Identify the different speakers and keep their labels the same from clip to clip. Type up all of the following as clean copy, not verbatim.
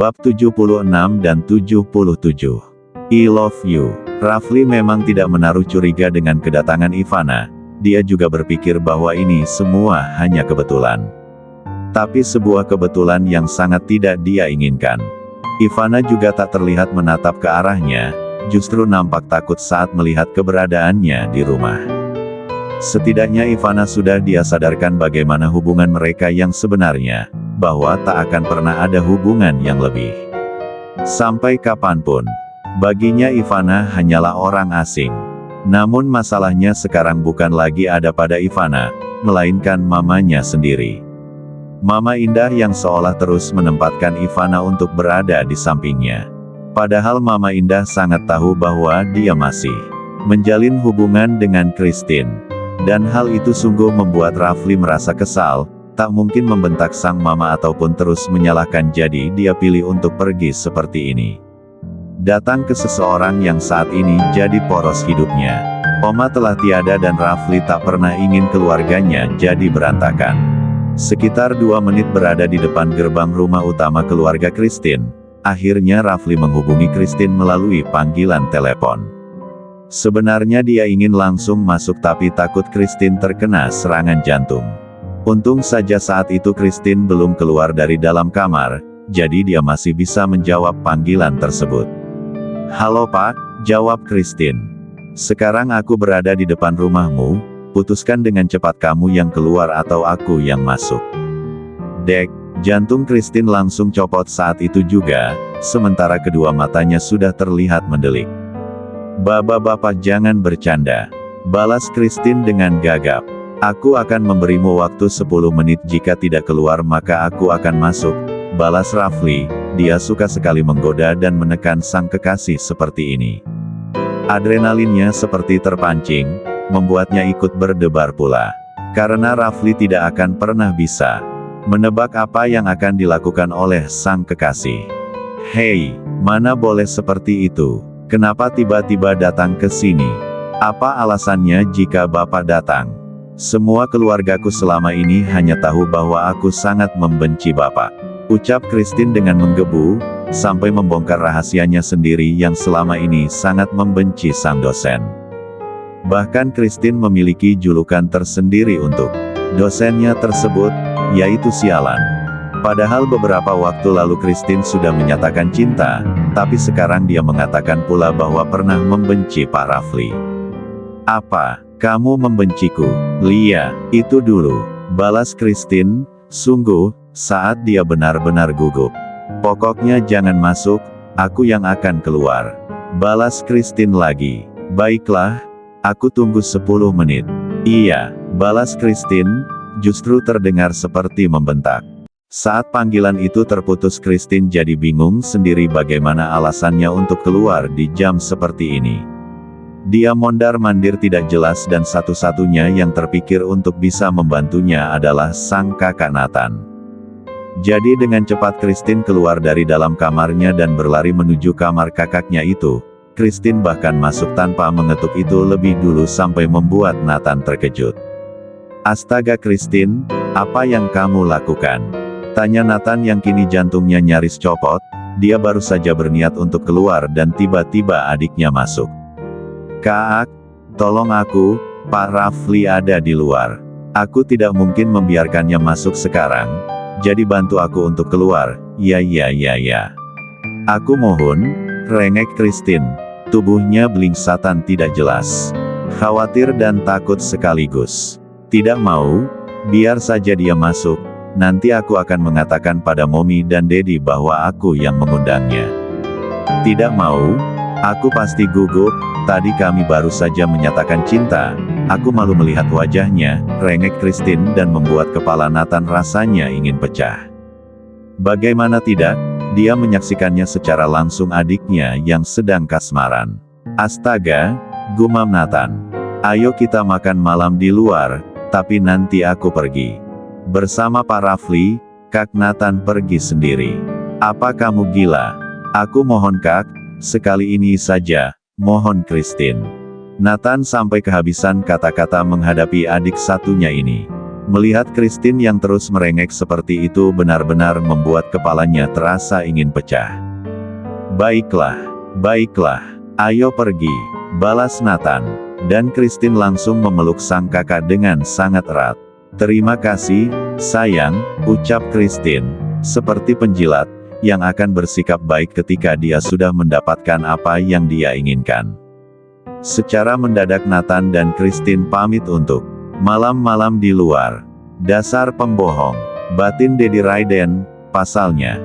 Speaker 1: Bab 76 dan 77. I love you. Rafli memang tidak menaruh curiga dengan kedatangan Ivana. Dia juga berpikir bahwa ini semua hanya kebetulan. Tapi sebuah kebetulan yang sangat tidak dia inginkan. Ivana juga tak terlihat menatap ke arahnya, justru nampak takut saat melihat keberadaannya di rumah. Setidaknya Ivana sudah dia sadarkan bagaimana hubungan mereka yang sebenarnya, bahwa tak akan pernah ada hubungan yang lebih. Sampai kapanpun, baginya Ivana hanyalah orang asing. Namun masalahnya sekarang bukan lagi ada pada Ivana, melainkan mamanya sendiri. Mama Indah yang seolah terus menempatkan Ivana untuk berada di sampingnya. Padahal Mama Indah sangat tahu bahwa dia masih menjalin hubungan dengan Christine. Dan hal itu sungguh membuat Rafli merasa kesal, tak mungkin membentak sang mama ataupun terus menyalahkan, jadi dia pilih untuk pergi seperti ini. Datang ke seseorang yang saat ini jadi poros hidupnya. Oma telah tiada dan Rafli tak pernah ingin keluarganya jadi berantakan. Sekitar 2 menit berada di depan gerbang rumah utama keluarga Christine. Akhirnya Rafli menghubungi Christine melalui panggilan telepon. Sebenarnya dia ingin langsung masuk tapi takut Christine terkena serangan jantung. Untung saja saat itu Christine belum keluar dari dalam kamar, jadi dia masih bisa menjawab panggilan tersebut. "Halo Pak," jawab Christine. "Sekarang aku berada di depan rumahmu, putuskan dengan cepat kamu yang keluar atau aku yang masuk." Dek, jantung Christine langsung copot saat itu juga, sementara kedua matanya sudah terlihat mendelik. "Bapak-bapak jangan bercanda," balas Christine dengan gagap. "Aku akan memberimu waktu 10 menit, jika tidak keluar maka aku akan masuk," balas Rafli. Dia suka sekali menggoda dan menekan sang kekasih seperti ini. Adrenalinnya seperti terpancing, membuatnya ikut berdebar pula. Karena Rafli tidak akan pernah bisa menebak apa yang akan dilakukan oleh sang kekasih. "Hei, mana boleh seperti itu. Kenapa tiba-tiba datang ke sini? Apa alasannya jika Bapak datang? Semua keluargaku selama ini hanya tahu bahwa aku sangat membenci Bapak," ucap Christine dengan menggebu, sampai membongkar rahasianya sendiri yang selama ini sangat membenci sang dosen. Bahkan Christine memiliki julukan tersendiri untuk dosennya tersebut, yaitu sialan. Padahal beberapa waktu lalu Christine sudah menyatakan cinta, tapi sekarang dia mengatakan pula bahwa pernah membenci Pak Rafli. "Apa, kamu membenciku, Lia?" "Itu dulu," balas Christine, sungguh, saat dia benar-benar gugup. "Pokoknya jangan masuk, aku yang akan keluar," balas Christine lagi. "Baiklah, aku tunggu 10 menit. "Iya," balas Christine, justru terdengar seperti membentak. Saat panggilan itu terputus Christine jadi bingung sendiri bagaimana alasannya untuk keluar di jam seperti ini. Dia mondar-mandir tidak jelas dan satu-satunya yang terpikir untuk bisa membantunya adalah sang kakak Nathan. Jadi dengan cepat Christine keluar dari dalam kamarnya dan berlari menuju kamar kakaknya itu. Christine bahkan masuk tanpa mengetuk itu lebih dulu sampai membuat Nathan terkejut. "Astaga Christine, apa yang kamu lakukan?" tanya Nathan yang kini jantungnya nyaris copot. Dia baru saja berniat untuk keluar dan tiba-tiba adiknya masuk. "Kak, tolong aku, Pak Rafli ada di luar. Aku tidak mungkin membiarkannya masuk sekarang, jadi bantu aku untuk keluar." Ya. "Aku mohon," rengek Christine. Tubuhnya belingsatan tidak jelas. Khawatir dan takut sekaligus. "Tidak mau? Biar saja dia masuk. Nanti aku akan mengatakan pada Mommy dan Daddy bahwa aku yang mengundangnya." "Tidak mau? Aku pasti gugup, tadi kami baru saja menyatakan cinta. Aku malu melihat wajahnya," rengek Christine dan membuat kepala Nathan rasanya ingin pecah. Bagaimana tidak, dia menyaksikannya secara langsung adiknya yang sedang kasmaran. "Astaga," gumam Nathan. "Ayo kita makan malam di luar, tapi nanti aku pergi bersama Pak Rafli." Kak Nathan pergi sendiri. "Apa kamu gila? Aku mohon Kak, sekali ini saja, mohon Christine." Nathan sampai kehabisan kata-kata menghadapi adik satunya ini. Melihat Christine yang terus merengek seperti itu benar-benar membuat kepalanya terasa ingin pecah. Baiklah, baiklah, ayo pergi, balas Nathan. Dan Christine langsung memeluk sang kakak dengan sangat erat. Terima kasih, sayang, ucap Christine, seperti penjilat, yang akan bersikap baik ketika dia sudah mendapatkan apa yang dia inginkan. Secara mendadak Nathan dan Christine pamit untuk malam-malam di luar. Dasar pembohong, batin Daddy Raiden, pasalnya.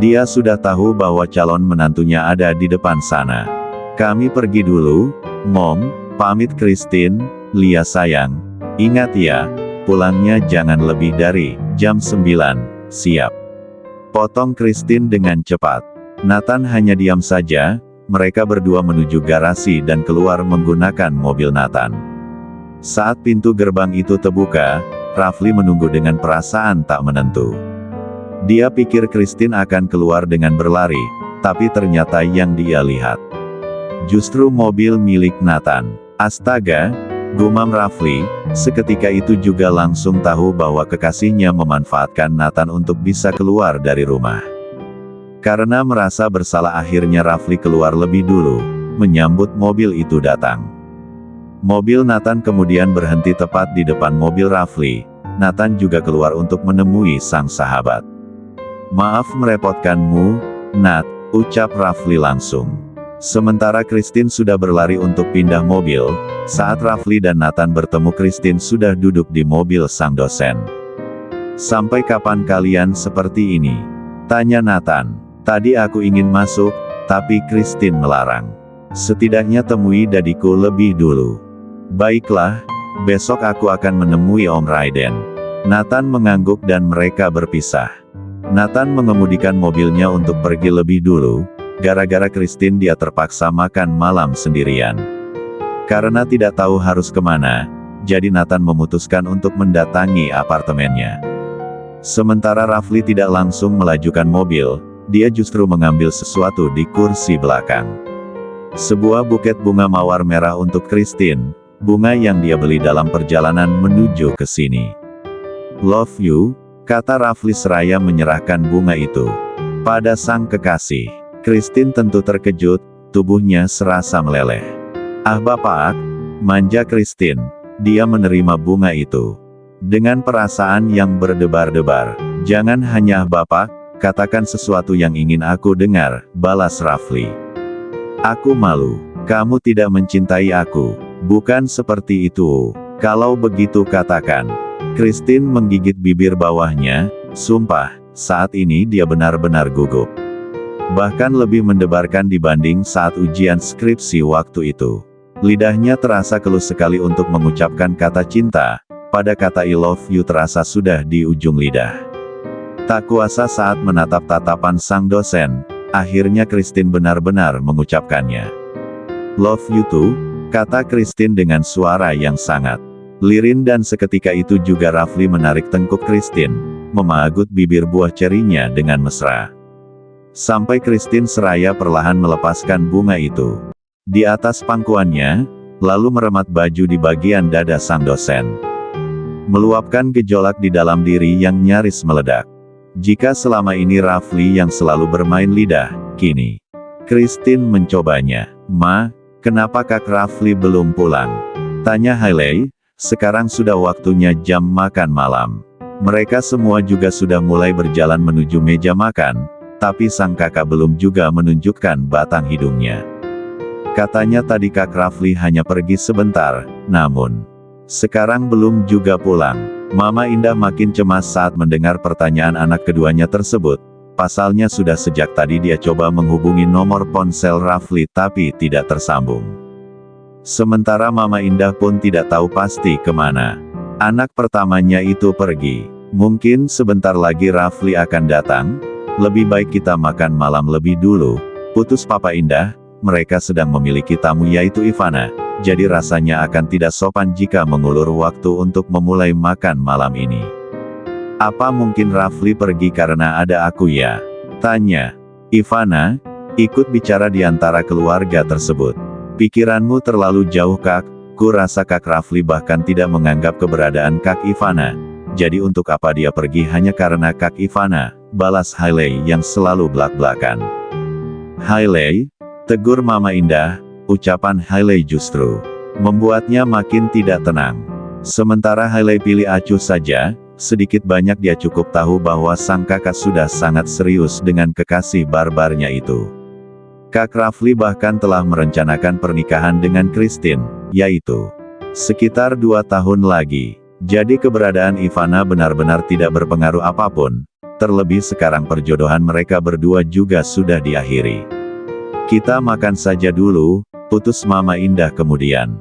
Speaker 1: Dia sudah tahu bahwa calon menantunya ada di depan sana. Kami pergi dulu, Mom, pamit Christine, Lia sayang. Ingat ya, pulangnya jangan lebih dari jam 9, siap. Potong Christine dengan cepat. Nathan hanya diam saja, mereka berdua menuju garasi dan keluar menggunakan mobil Nathan. Saat pintu gerbang itu terbuka, Rafli menunggu dengan perasaan tak menentu. Dia pikir Christine akan keluar dengan berlari, tapi ternyata yang dia lihat justru mobil milik Nathan. Astaga, gumam Rafli, seketika itu juga langsung tahu bahwa kekasihnya memanfaatkan Nathan untuk bisa keluar dari rumah. Karena merasa bersalah akhirnya Rafli keluar lebih dulu, menyambut mobil itu datang. Mobil Nathan kemudian berhenti tepat di depan mobil Rafli. Nathan juga keluar untuk menemui sang sahabat. Maaf merepotkanmu, Nat, ucap Rafli langsung. Sementara Christine sudah berlari untuk pindah mobil, saat Rafli dan Nathan bertemu Christine sudah duduk di mobil sang dosen. Sampai kapan kalian seperti ini? Tanya Nathan. Tadi aku ingin masuk, tapi Christine melarang. Setidaknya temui dadiku lebih dulu. Baiklah, besok aku akan menemui Om Raiden. Nathan mengangguk dan mereka berpisah. Nathan mengemudikan mobilnya untuk pergi lebih dulu, gara-gara Christine dia terpaksa makan malam sendirian. Karena tidak tahu harus kemana, jadi Nathan memutuskan untuk mendatangi apartemennya. Sementara Rafli tidak langsung melajukan mobil, dia justru mengambil sesuatu di kursi belakang. Sebuah buket bunga mawar merah untuk Christine, bunga yang dia beli dalam perjalanan menuju ke sini. Love you, kata Rafli seraya menyerahkan bunga itu pada sang kekasih. Christine tentu terkejut, tubuhnya serasa meleleh. Ah Bapak, manja Christine, dia menerima bunga itu dengan perasaan yang berdebar-debar. Jangan hanya Bapak, katakan sesuatu yang ingin aku dengar, balas Rafli. Aku malu, kamu tidak mencintai aku. Bukan seperti itu. Kalau begitu katakan. Christine menggigit bibir bawahnya, sumpah, saat ini dia benar-benar gugup. Bahkan lebih mendebarkan dibanding saat ujian skripsi waktu itu. Lidahnya terasa keluh sekali untuk mengucapkan kata cinta, pada kata I love you terasa sudah di ujung lidah. Tak kuasa saat menatap tatapan sang dosen, akhirnya Christine benar-benar mengucapkannya. Love you too, kata Christine dengan suara yang sangat lirih dan seketika itu juga Rafli menarik tengkuk Christine, memagut bibir buah cerinya dengan mesra. Sampai Christine seraya perlahan melepaskan bunga itu di atas pangkuannya, lalu meremat baju di bagian dada sang dosen. Meluapkan gejolak di dalam diri yang nyaris meledak. Jika selama ini Rafli yang selalu bermain lidah, kini Christine mencobanya. Ma, kenapa Kak Rafli belum pulang? Tanya Hailey, sekarang sudah waktunya jam makan malam. Mereka semua juga sudah mulai berjalan menuju meja makan, tapi sang kakak belum juga menunjukkan batang hidungnya. Katanya tadi Kak Rafli hanya pergi sebentar, namun sekarang belum juga pulang. Mama Indah makin cemas saat mendengar pertanyaan anak keduanya tersebut. Pasalnya sudah sejak tadi dia coba menghubungi nomor ponsel Rafli tapi tidak tersambung. Sementara Mama Indah pun tidak tahu pasti kemana anak pertamanya itu pergi. Mungkin sebentar lagi Rafli akan datang. Lebih baik kita makan malam lebih dulu. Putus Papa Indah, mereka sedang memiliki tamu yaitu Ivana. Jadi rasanya akan tidak sopan jika mengulur waktu untuk memulai makan malam ini. Apa mungkin Rafli pergi karena ada aku ya? Tanya Ivana, ikut bicara di antara keluarga tersebut. Pikiranmu terlalu jauh Kak, ku rasa Kak Rafli bahkan tidak menganggap keberadaan Kak Ivana. jadi untuk apa dia pergi hanya karena Kak Ivana, balas Hailey yang selalu belak-belakan. Hailey, tegur Mama Indah, ucapan Hailey justru membuatnya makin tidak tenang. Sementara Hailey pilih acuh saja, sedikit banyak dia cukup tahu bahwa sang kakak sudah sangat serius dengan kekasih barbarnya itu. Kak Rafli bahkan telah merencanakan pernikahan dengan Christine, yaitu sekitar 2 tahun lagi. Jadi keberadaan Ivana benar-benar tidak berpengaruh apapun, terlebih sekarang perjodohan mereka berdua juga sudah diakhiri. Kita makan saja dulu, putus Mama Indah kemudian.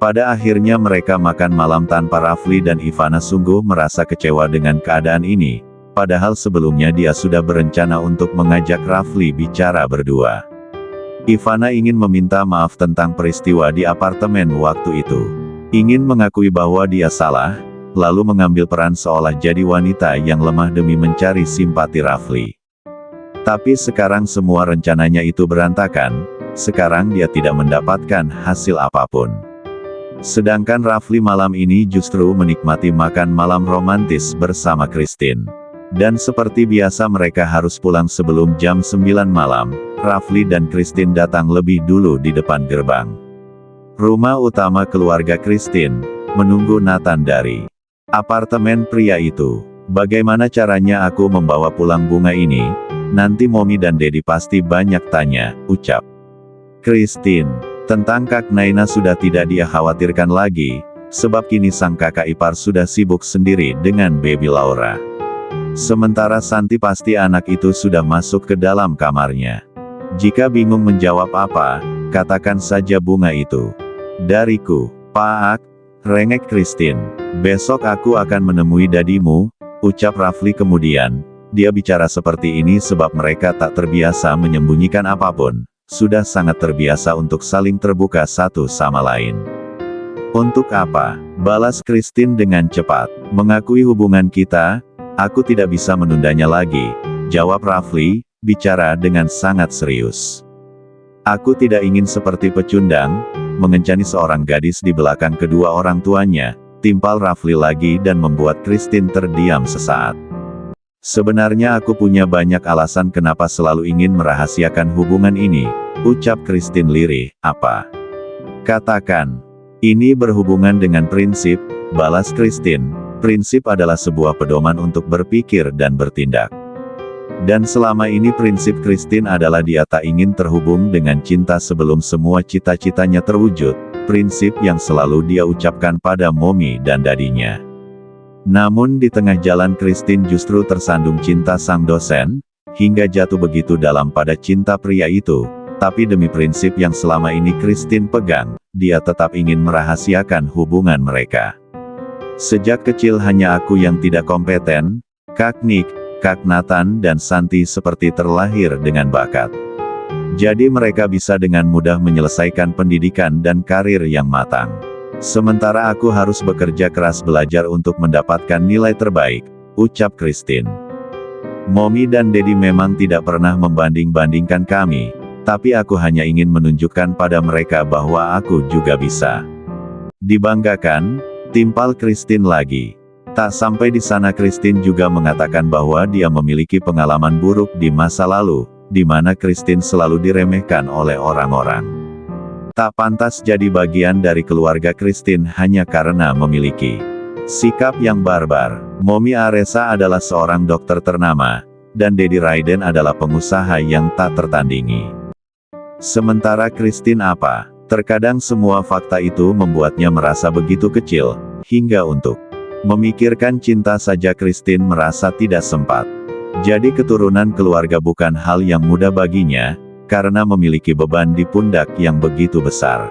Speaker 1: Pada akhirnya mereka makan malam tanpa Rafli dan Ivana sungguh merasa kecewa dengan keadaan ini, padahal sebelumnya dia sudah berencana untuk mengajak Rafli bicara berdua. Ivana ingin meminta maaf tentang peristiwa di apartemen waktu itu. Ingin mengakui bahwa dia salah, lalu mengambil peran seolah jadi wanita yang lemah demi mencari simpati Rafli. Tapi sekarang semua rencananya itu berantakan, sekarang dia tidak mendapatkan hasil apapun. Sedangkan Rafli malam ini justru menikmati makan malam romantis bersama Christine. Dan seperti biasa mereka harus pulang sebelum jam 9 malam, Rafli dan Christine datang lebih dulu di depan gerbang rumah utama keluarga Christine, menunggu Nathan dari apartemen pria itu. Bagaimana caranya aku membawa pulang bunga ini? Nanti Mommy dan Daddy pasti banyak tanya, ucap Christine. Tentang Kak Naina sudah tidak dia khawatirkan lagi, sebab kini sang kakak ipar sudah sibuk sendiri dengan baby Laura. Sementara Santi pasti anak itu sudah masuk ke dalam kamarnya. Jika bingung menjawab apa, katakan saja bunga itu. Dariku, Pak, rengek Christine. Besok aku akan menemui dadimu, ucap Rafli kemudian. Dia bicara seperti ini sebab mereka tak terbiasa menyembunyikan apapun. Sudah sangat terbiasa untuk saling terbuka satu sama lain. Untuk apa? Balas Christine dengan cepat. Mengakui hubungan kita, aku tidak bisa menundanya lagi, jawab Rafli, bicara dengan sangat serius. Aku tidak ingin seperti pecundang, mengencani seorang gadis di belakang kedua orang tuanya, timpal Rafli lagi dan membuat Christine terdiam sesaat. Sebenarnya aku punya banyak alasan kenapa selalu ingin merahasiakan hubungan ini, ucap Christine lirih. Apa? Katakan. Ini berhubungan dengan prinsip, balas Christine. Prinsip adalah sebuah pedoman untuk berpikir dan bertindak. Dan selama ini prinsip Christine adalah dia tak ingin terhubung dengan cinta sebelum semua cita-citanya terwujud, prinsip yang selalu dia ucapkan pada Mommy dan dadinya. Namun di tengah jalan Christine justru tersandung cinta sang dosen, hingga jatuh begitu dalam pada cinta pria itu, tapi demi prinsip yang selama ini Christine pegang, dia tetap ingin merahasiakan hubungan mereka. Sejak kecil hanya aku yang tidak kompeten, Kak Nick, Kak Nathan dan Santi seperti terlahir dengan bakat. Jadi mereka bisa dengan mudah menyelesaikan pendidikan dan karir yang matang. Sementara aku harus bekerja keras belajar untuk mendapatkan nilai terbaik, ucap Christine. Mommy dan Daddy memang tidak pernah membanding-bandingkan kami, tapi aku hanya ingin menunjukkan pada mereka bahwa aku juga bisa. Dibanggakan, timpal Christine lagi. Tak sampai di sana Christine juga mengatakan bahwa dia memiliki pengalaman buruk di masa lalu, di mana Christine selalu diremehkan oleh orang-orang. Tak pantas jadi bagian dari keluarga Christine hanya karena memiliki sikap yang barbar. Mommy Aresa adalah seorang dokter ternama, dan Daddy Raiden adalah pengusaha yang tak tertandingi. Sementara Christine apa? Terkadang semua fakta itu membuatnya merasa begitu kecil, hingga untuk memikirkan cinta saja Christine merasa tidak sempat. Jadi keturunan keluarga bukan hal yang mudah baginya, karena memiliki beban di pundak yang begitu besar.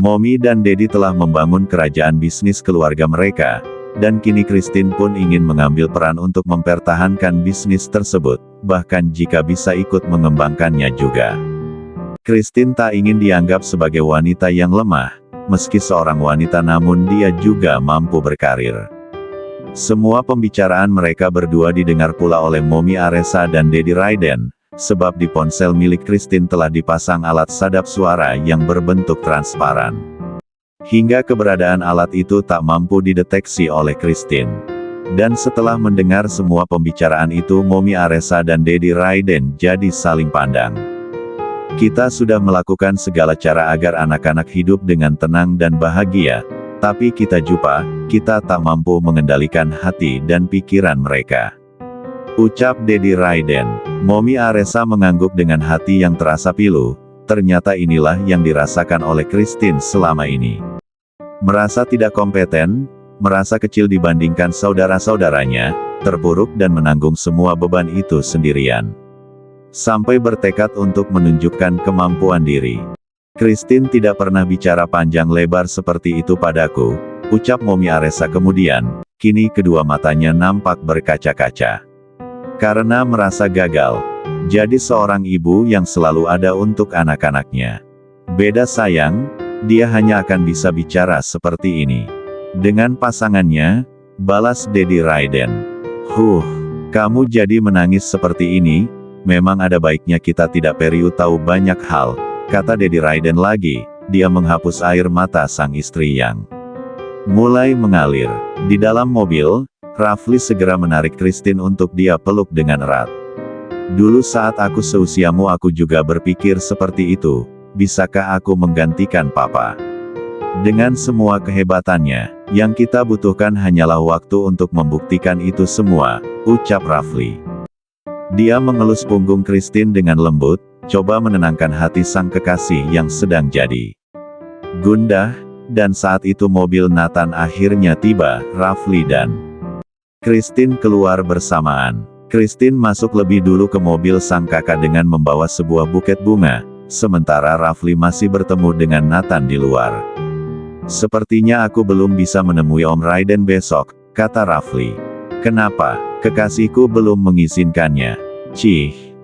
Speaker 1: Mommy dan Daddy telah membangun kerajaan bisnis keluarga mereka, dan kini Christine pun ingin mengambil peran untuk mempertahankan bisnis tersebut, bahkan jika bisa ikut mengembangkannya juga. Christine tak ingin dianggap sebagai wanita yang lemah, meski seorang wanita namun dia juga mampu berkarir. Semua pembicaraan mereka berdua didengar pula oleh Mommy Aresa dan Daddy Raiden, sebab di ponsel milik Christine telah dipasang alat sadap suara yang berbentuk transparan. Hingga keberadaan alat itu tak mampu dideteksi oleh Christine. Dan setelah mendengar semua pembicaraan itu, Mommy Aressa dan Daddy Raiden jadi saling pandang. Kita sudah melakukan segala cara agar anak-anak hidup dengan tenang dan bahagia, tapi kita tak mampu mengendalikan hati dan pikiran mereka. Ucap Daddy Raiden. Mommy Aressa mengangguk dengan hati yang terasa pilu. Ternyata inilah yang dirasakan oleh Christine selama ini. Merasa tidak kompeten, merasa kecil dibandingkan saudara-saudaranya, terpuruk dan menanggung semua beban itu sendirian. Sampai bertekad untuk menunjukkan kemampuan diri. Christine tidak pernah bicara panjang lebar seperti itu padaku, ucap Mommy Aressa kemudian. Kini kedua matanya nampak berkaca-kaca. Karena merasa gagal. Jadi seorang ibu yang selalu ada untuk anak-anaknya. Beda sayang, dia hanya akan bisa bicara seperti ini dengan pasangannya, balas Daddy Raiden. Kamu jadi menangis seperti ini, memang ada baiknya kita tidak perlu tahu banyak hal, kata Daddy Raiden lagi. Dia menghapus air mata sang istri yang mulai mengalir. Di dalam mobil, Rafli segera menarik Christine untuk dia peluk dengan erat. Dulu saat aku seusiamu aku juga berpikir seperti itu, bisakah aku menggantikan papa? Dengan semua kehebatannya, yang kita butuhkan hanyalah waktu untuk membuktikan itu semua, ucap Rafli. Dia mengelus punggung Christine dengan lembut, coba menenangkan hati sang kekasih yang sedang jadi gundah, dan saat itu mobil Nathan akhirnya tiba. Rafli dan Christine keluar bersamaan. Christine masuk lebih dulu ke mobil sang kakak dengan membawa sebuah buket bunga, sementara Rafli masih bertemu dengan Nathan di luar. Sepertinya aku belum bisa menemui Om Raiden besok, kata Rafli. Kenapa? Kekasihku belum mengizinkannya.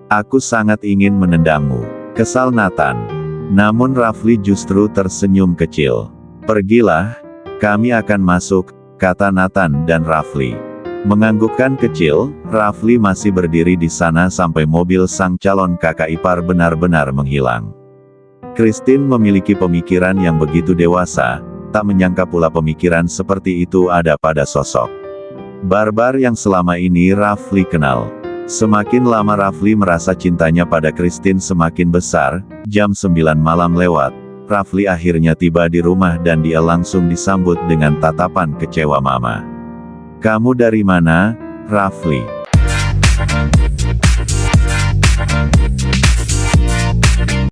Speaker 1: Aku sangat ingin menendangmu, kesal Nathan. Namun Rafli justru tersenyum kecil. Pergilah, kami akan masuk, kata Nathan dan Rafli. Menganggukkan kecil, Rafli masih berdiri di sana sampai mobil sang calon kakak ipar benar-benar menghilang. Christine memiliki pemikiran yang begitu dewasa, tak menyangka pula pemikiran seperti itu ada pada sosok barbar yang selama ini Rafli kenal. Semakin lama Rafli merasa cintanya pada Christine semakin besar. Jam 9 malam lewat, Rafli akhirnya tiba di rumah dan dia langsung disambut dengan tatapan kecewa mama. Kamu dari mana, Rafli?